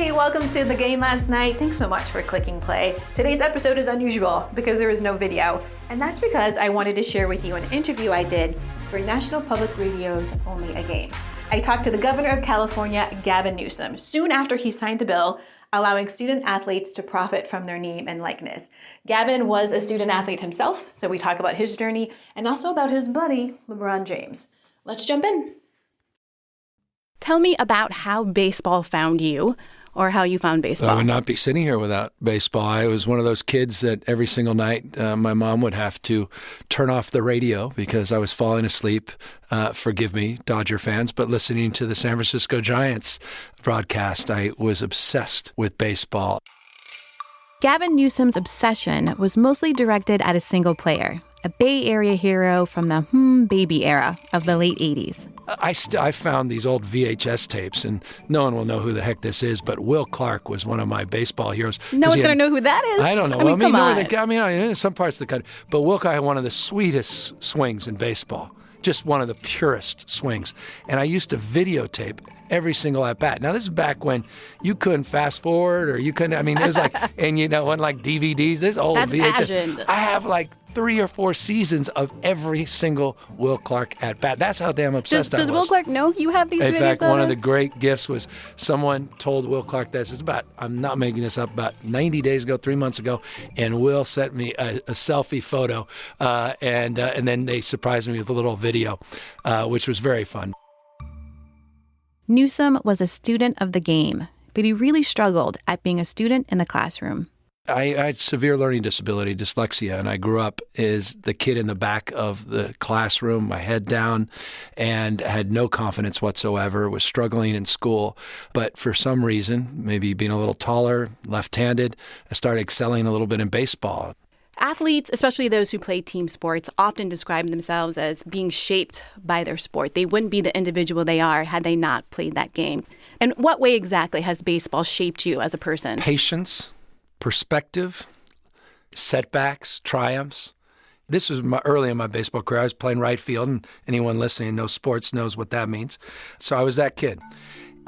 Hey, welcome to The Game Last Night. Thanks so much for clicking play. Today's episode is unusual because there is no video, and that's because I wanted to share with you an interview I did for National Public Radio's Only a Game. I talked to the Governor of California, Gavin Newsom, soon after he signed a bill allowing student athletes to profit from their name and likeness. Gavin was a student athlete himself, so we talk about his journey and also about his buddy, Lebron James. Let's jump in. Tell me about how baseball found you, or how you found baseball. I would not be sitting here without baseball. I was one of those kids that every single night my mom would have to turn off the radio because I was falling asleep. Forgive me, Dodger fans, but listening to the San Francisco Giants broadcast, I was obsessed with baseball. Gavin Newsom's obsession was mostly directed at a single player, a Bay Area hero from the baby era of the late 80s. I found these old VHS tapes, and no one will know who the heck this is, but Will Clark was one of my baseball heroes. No one's going to know who that is? I don't know. Come on. Some parts of the country. But Will Clark had one of the sweetest swings in baseball, just one of the purest swings. And I used to videotape every single at-bat. Now, this is back when you couldn't fast forward, or you couldn't, it was like, and unlike DVDs, this old That's VHS. passion. I have like 3 or 4 seasons of every single Will Clark at-bat. That's how damn obsessed I was. Does Will Clark know you have these videos? In fact, one of the great gifts was someone told Will Clark this. It's about, I'm not making this up, about 90 days ago, 3 months ago, and Will sent me a selfie photo, and then they surprised me with a little video, which was very fun. Newsom was a student of the game, but he really struggled at being a student in the classroom. I had severe learning disability, dyslexia, and I grew up as the kid in the back of the classroom, my head down, and had no confidence whatsoever, was struggling in school. But for some reason, maybe being a little taller, left-handed, I started excelling a little bit in baseball. Athletes, especially those who play team sports, often describe themselves as being shaped by their sport. They wouldn't be the individual they are had they not played that game. And what way exactly has baseball shaped you as a person? Patience, perspective, setbacks, triumphs. This was early in my baseball career. I was playing right field, and anyone listening knows sports knows what that means. So I was that kid.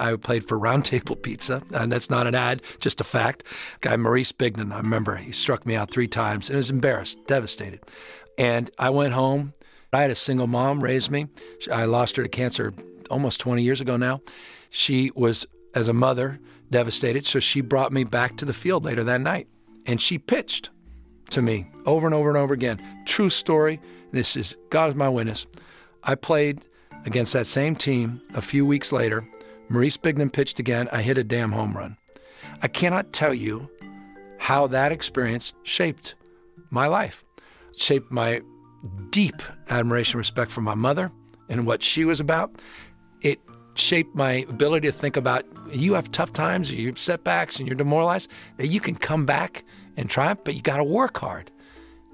I played for Round Table Pizza, and that's not an ad, just a fact. Guy Maurice Bignan, I remember, he struck me out 3 times, and I was embarrassed, devastated. And I went home. I had a single mom raise me. I lost her to cancer almost 20 years ago now. She was, as a mother, devastated, so she brought me back to the field later that night, and she pitched to me over and over and over again. True story. This is, God is my witness. I played against that same team a few weeks later. Maurice Bignan pitched again. I hit a damn home run. I cannot tell you how that experience shaped my life, shaped my deep admiration and respect for my mother and what she was about. It shaped my ability to think about, you have tough times, you have setbacks, and you're demoralized, that you can come back and triumph, but you got to work hard.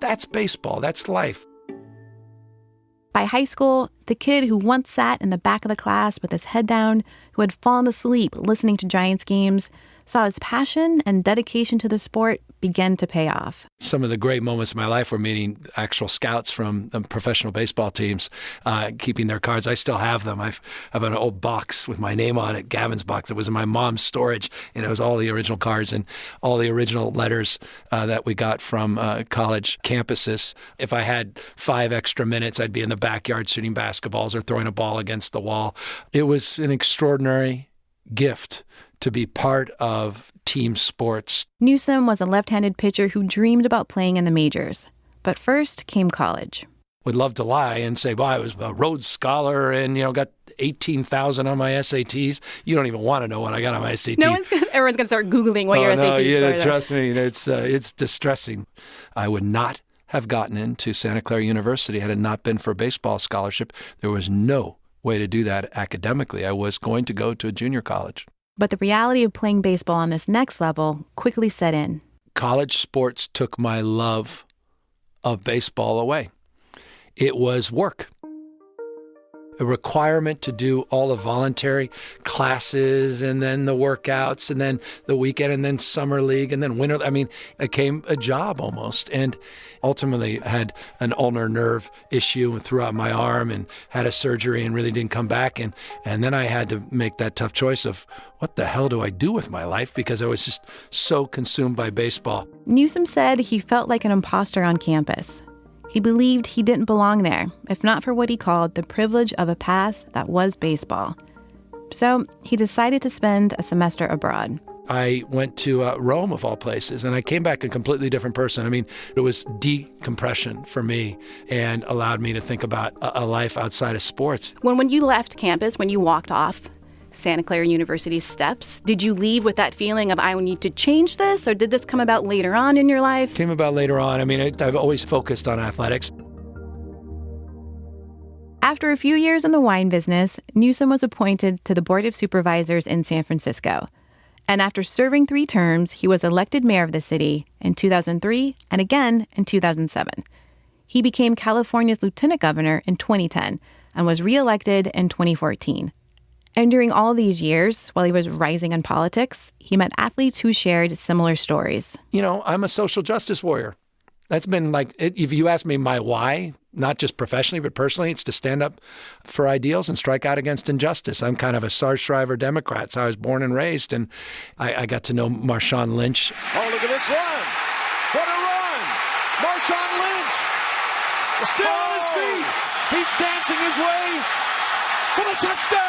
That's baseball. That's life. By high school, the kid who once sat in the back of the class with his head down, who had fallen asleep listening to Giants games, saw his passion and dedication to the sport begin to pay off. Some of the great moments of my life were meeting actual scouts from professional baseball teams, keeping their cards. I still have them. I have an old box with my name on it, Gavin's box. It was in my mom's storage, and it was all the original cards and all the original letters that we got from college campuses. If I had 5 extra minutes, I'd be in the backyard shooting basketballs or throwing a ball against the wall. It was an extraordinary gift to be part of team sports. Newsom was a left-handed pitcher who dreamed about playing in the majors. But first came college. Would love to lie and say, well, I was a Rhodes Scholar and, got 18,000 on my SATs. You don't even want to know what I got on my SATs. Everyone's going to start Googling what your SATs are. Trust me, it's distressing. I would not have gotten into Santa Clara University had it not been for a baseball scholarship. There was no way to do that academically. I was going to go to a junior college. But the reality of playing baseball on this next level quickly set in. College sports took my love of baseball away. It was work. a requirement to do all the voluntary classes and then the workouts and then the weekend and then summer league and then winter. I mean, it became a job almost. And ultimately had an ulnar nerve issue throughout my arm and had a surgery and really didn't come back. And then I had to make that tough choice of what the hell do I do with my life? Because I was just so consumed by baseball. Newsom said he felt like an imposter on campus. He believed he didn't belong there, if not for what he called the privilege of a past that was baseball. So he decided to spend a semester abroad. I went to Rome, of all places, and I came back a completely different person. I mean, it was decompression for me and allowed me to think about a life outside of sports. When you left campus, when you walked off Santa Clara University's steps, did you leave with that feeling of, I need to change this, or did this come about later on in your life? Came about later on. I mean, I've always focused on athletics. After a few years in the wine business, Newsom was appointed to the Board of Supervisors in San Francisco. And after serving 3 terms, he was elected mayor of the city in 2003 and again in 2007. He became California's lieutenant governor in 2010 and was reelected in 2014. And during all these years, while he was rising in politics, he met athletes who shared similar stories. You know, I'm a social justice warrior. That's been like, if you ask me my why, not just professionally, but personally, it's to stand up for ideals and strike out against injustice. I'm kind of a Sarge Shriver Democrat, so I was born and raised, and I got to know Marshawn Lynch. Oh, look at this run. What a run. Marshawn Lynch still on his feet. He's dancing his way for the touchdown.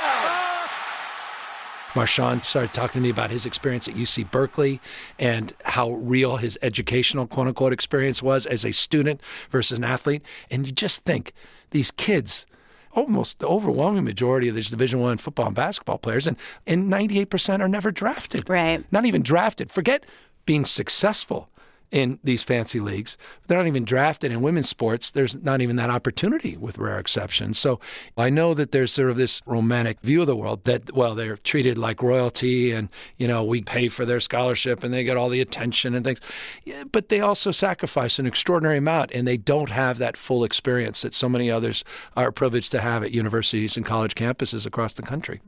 Marshawn started talking to me about his experience at UC Berkeley and how real his educational, quote-unquote, experience was as a student versus an athlete. And you just think, these kids, almost the overwhelming majority of these Division I football and basketball players, and 98% are never drafted. Right. Not even drafted. Forget being successful in these fancy leagues. They're not even drafted in women's sports. There's not even that opportunity with rare exceptions. So I know that there's sort of this romantic view of the world that, well, they're treated like royalty and, you know, we pay for their scholarship and they get all the attention and things. Yeah, but they also sacrifice an extraordinary amount and they don't have that full experience that so many others are privileged to have at universities and college campuses across the country.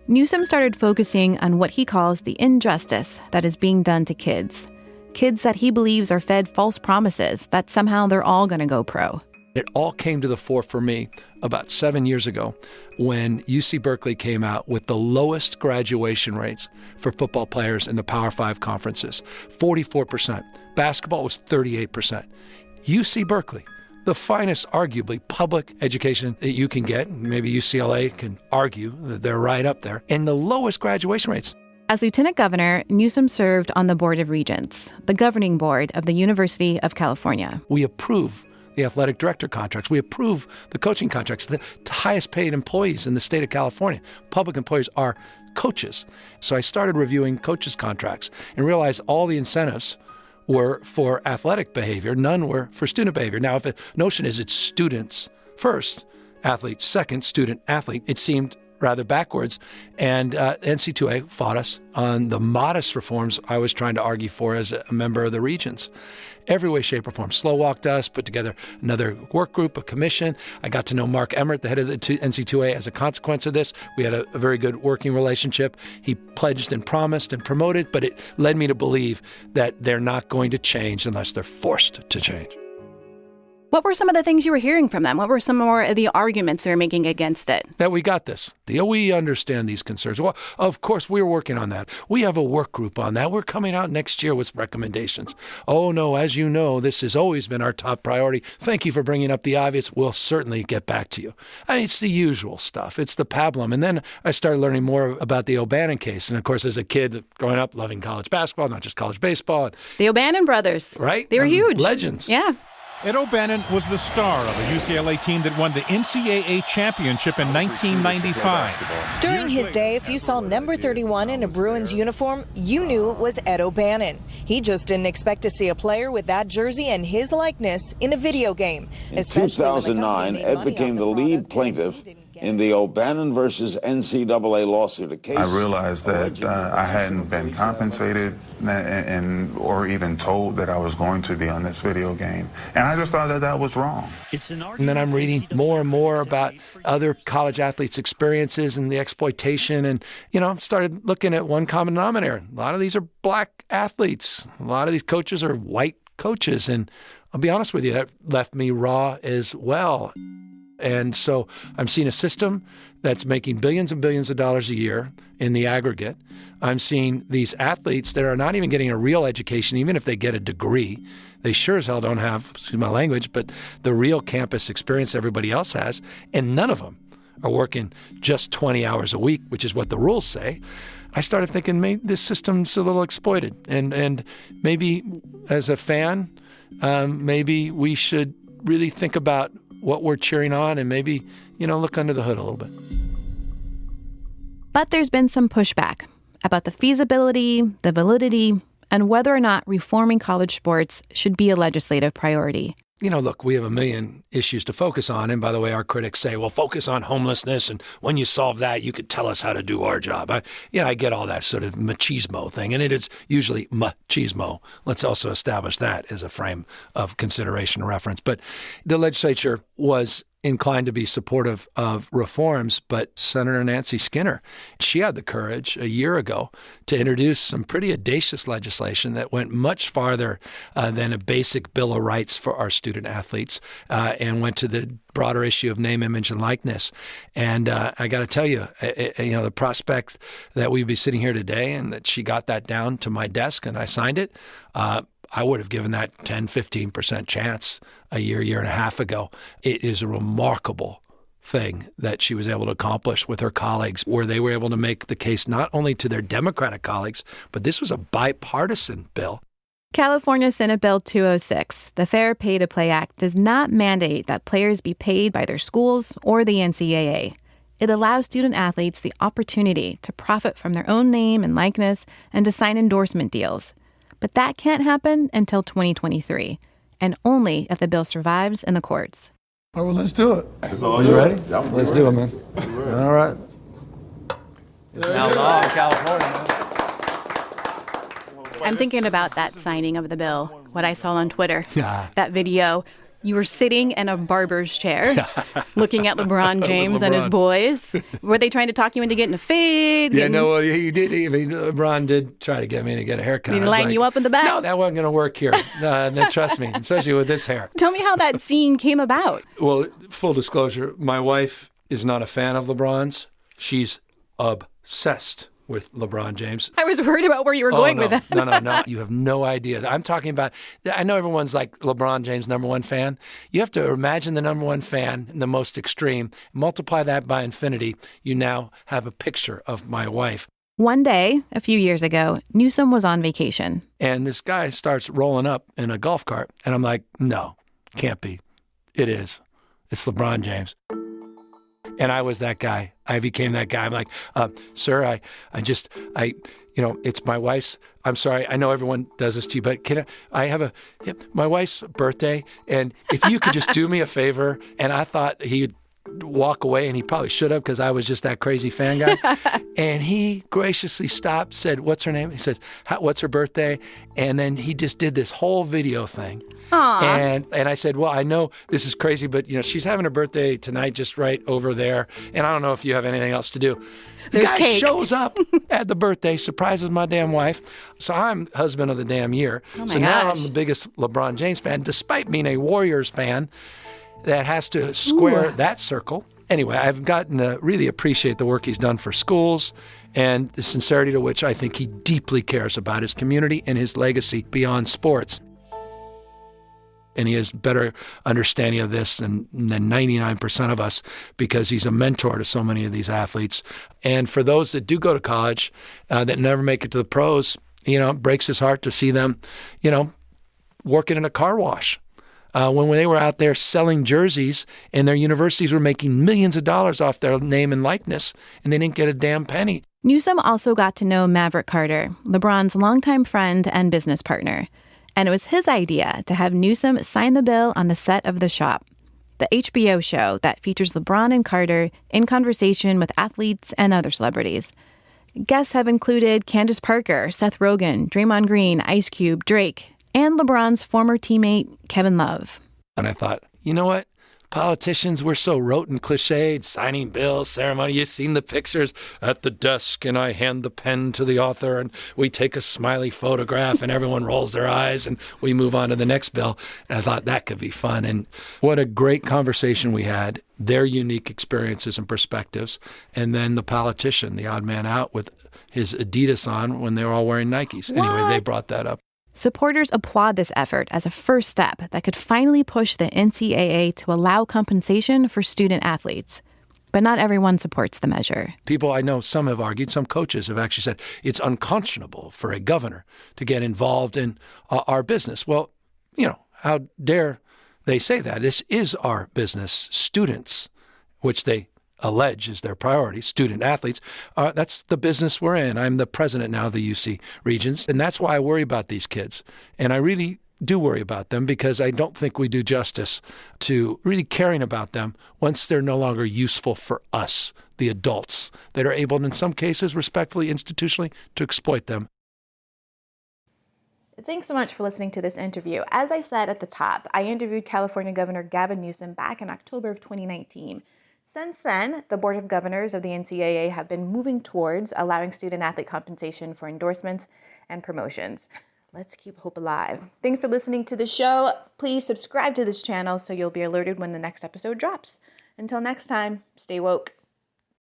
Newsom started focusing on what he calls the injustice that is being done to kids. Kids that he believes are fed false promises that somehow they're all going to go pro. It all came to the fore for me about 7 years ago when UC Berkeley came out with the lowest graduation rates for football players in the Power 5 conferences, 44%. Basketball was 38%. UC Berkeley, the finest, arguably, public education that you can get, maybe UCLA can argue that they're right up there, and the lowest graduation rates. As lieutenant governor, Newsom served on the Board of Regents, the governing board of the University of California. We approve the athletic director contracts. We approve the coaching contracts. The highest paid employees in the state of California, public employees, are coaches. So I started reviewing coaches' contracts and realized all the incentives were for athletic behavior. None were for student behavior. Now, if the notion is it's students first, athletes second, student, athlete, it seemed rather backwards. And NCAA fought us on the modest reforms I was trying to argue for as a member of the Regents. Every way, shape, or form. Slow walked us, put together another work group, a commission. I got to know Mark Emmert, the head of the NCAA, as a consequence of this. We had a very good working relationship. He pledged and promised and promoted, but it led me to believe that they're not going to change unless they're forced to change. What were some of the things you were hearing from them? What were some more of the arguments they were making against it? That we got this. We understand these concerns. Well, of course, we're working on that. We have a work group on that. We're coming out next year with recommendations. Oh, no, as you know, this has always been our top priority. Thank you for bringing up the obvious. We'll certainly get back to you. I mean, it's the usual stuff. It's the pablum. And then I started learning more about the O'Bannon case. And, of course, as a kid growing up loving college basketball, not just college baseball. The O'Bannon brothers. Right? They were huge. Legends. Yeah. Ed O'Bannon was the star of a UCLA team that won the NCAA championship in 1995. During his day, if you saw number 31 in a Bruins uniform, you knew it was Ed O'Bannon. He just didn't expect to see a player with that jersey and his likeness in a video game. In 2009, Ed became the lead plaintiff in the O'Bannon versus NCAA lawsuit, a case. I realized that I hadn't been compensated or even told that I was going to be on this video game. And I just thought that was wrong. And then I'm reading more and more about other college athletes' experiences and the exploitation, and, started looking at one common denominator. A lot of these are black athletes. A lot of these coaches are white coaches. And I'll be honest with you, that left me raw as well. And so I'm seeing a system that's making billions and billions of dollars a year in the aggregate. I'm seeing these athletes that are not even getting a real education, even if they get a degree. They sure as hell don't have, excuse my language, but the real campus experience everybody else has. And none of them are working just 20 hours a week, which is what the rules say. I started thinking maybe this system's a little exploited. And maybe as a fan, maybe we should really think about what we're cheering on and maybe, look under the hood a little bit. But there's been some pushback about the feasibility, the validity, and whether or not reforming college sports should be a legislative priority. Look, we have a million issues to focus on. And by the way, our critics say, well, focus on homelessness. And when you solve that, you could tell us how to do our job. I get all that sort of machismo thing. And it is usually machismo. Let's also establish that as a frame of consideration and reference. But the legislature was inclined to be supportive of reforms, but Senator Nancy Skinner, she had the courage a year ago to introduce some pretty audacious legislation that went much farther than a basic Bill of Rights for our student athletes and went to the broader issue of name, image, and likeness. And I got to tell you, the prospect that we'd be sitting here today and that she got that down to my desk and I signed it, I would have given that 10, 15% chance a year and a half ago. It is a remarkable thing that she was able to accomplish with her colleagues, where they were able to make the case not only to their Democratic colleagues, but this was a bipartisan bill. California Senate Bill 206, the Fair Pay to Play Act, does not mandate that players be paid by their schools or the NCAA. It allows student athletes the opportunity to profit from their own name and likeness and to sign endorsement deals. But that can't happen until 2023, and only if the bill survives in the courts. All right, well, let's do it. Are you ready? Let's do it, man. All right. It's now law in California, man. I'm thinking about that signing of the bill, what I saw on Twitter, Yeah. that video. You were sitting in a barber's chair looking at LeBron James and his boys. Were they trying to talk you into getting a fade? Yeah, no, well, he did. I mean, LeBron did try to get me to get a haircut. Did he line you up in the back? No, that wasn't going to work here. Trust me, especially with this hair. Tell me how that scene came about. Well, full disclosure, my wife is not a fan of LeBron's. She's obsessed with LeBron James. I was worried about where you were going with that. No. You have no idea. I'm talking about, I know everyone's like LeBron James, number one fan. You have to imagine the number one fan in the most extreme. Multiply that by infinity. You now have a picture of my wife. One day, a few years ago, Newsom was on vacation. And this guy starts rolling up in a golf cart. And I'm like, no, can't be. It is. It's LeBron James. And I was that guy. I became that guy. I'm like, sir, it's my wife's. I'm sorry. I know everyone does this to you, but I have my wife's birthday. And if you could just do me a favor. And I thought he'd walk away, and he probably should have, because I was just that crazy fan guy. And he graciously stopped, said, what's her name? He says, what's her birthday? And then he just did this whole video thing. Aww. And I said, well, I know this is crazy, but she's having her birthday tonight, just right over there. And I don't know if you have anything else to do. The guy shows up at the birthday, surprises my damn wife. So I'm husband of the damn year. Now I'm the biggest LeBron James fan, despite being a Warriors fan that has to square that circle. Anyway, I've gotten to really appreciate the work he's done for schools and the sincerity to which I think he deeply cares about his community and his legacy beyond sports. And he has better understanding of this than 99% of us, because he's a mentor to so many of these athletes. And for those that do go to college that never make it to the pros, it breaks his heart to see them, working in a car wash. When they were out there selling jerseys, and their universities were making millions of dollars off their name and likeness, and they didn't get a damn penny. Newsom also got to know Maverick Carter, LeBron's longtime friend and business partner. And it was his idea to have Newsom sign the bill on the set of The Shop. the HBO show that features LeBron and Carter in conversation with athletes and other celebrities. Guests have included Candace Parker, Seth Rogen, Draymond Green, Ice Cube, Drake, and LeBron's former teammate, Kevin Love. And I thought, you know what? Politicians, we're so rote and cliched, signing bills, ceremony. You've seen the pictures at the desk, and I hand the pen to the author, and we take a smiley photograph, and everyone rolls their eyes, and we move on to the next bill. And I thought that could be fun. And what a great conversation we had, their unique experiences and perspectives. And then the politician, the odd man out with his Adidas on when they were all wearing Nikes. Anyway, they brought that up. Supporters applaud this effort as a first step that could finally push the NCAA to allow compensation for student athletes. But not everyone supports the measure. People I know, some have argued, some coaches have actually said it's unconscionable for a governor to get involved in our business. Well, you know, how dare they say that? This is our business. Students, which they allege is their priority, student athletes, that's the business we're in. I'm the president now of the UC Regents, and that's why I worry about these kids. And I really do worry about them because I don't think we do justice to really caring about them once they're no longer useful for us, the adults, that are able, in some cases, respectfully, institutionally, to exploit them. Thanks so much for listening to this interview. As I said at the top, I interviewed California Governor Gavin Newsom back in October of 2019. Since then, the Board of Governors of the NCAA have been moving towards allowing student-athlete compensation for endorsements and promotions. Let's keep hope alive. Thanks for listening to the show. Please subscribe to this channel so you'll be alerted when the next episode drops. Until next time, stay woke.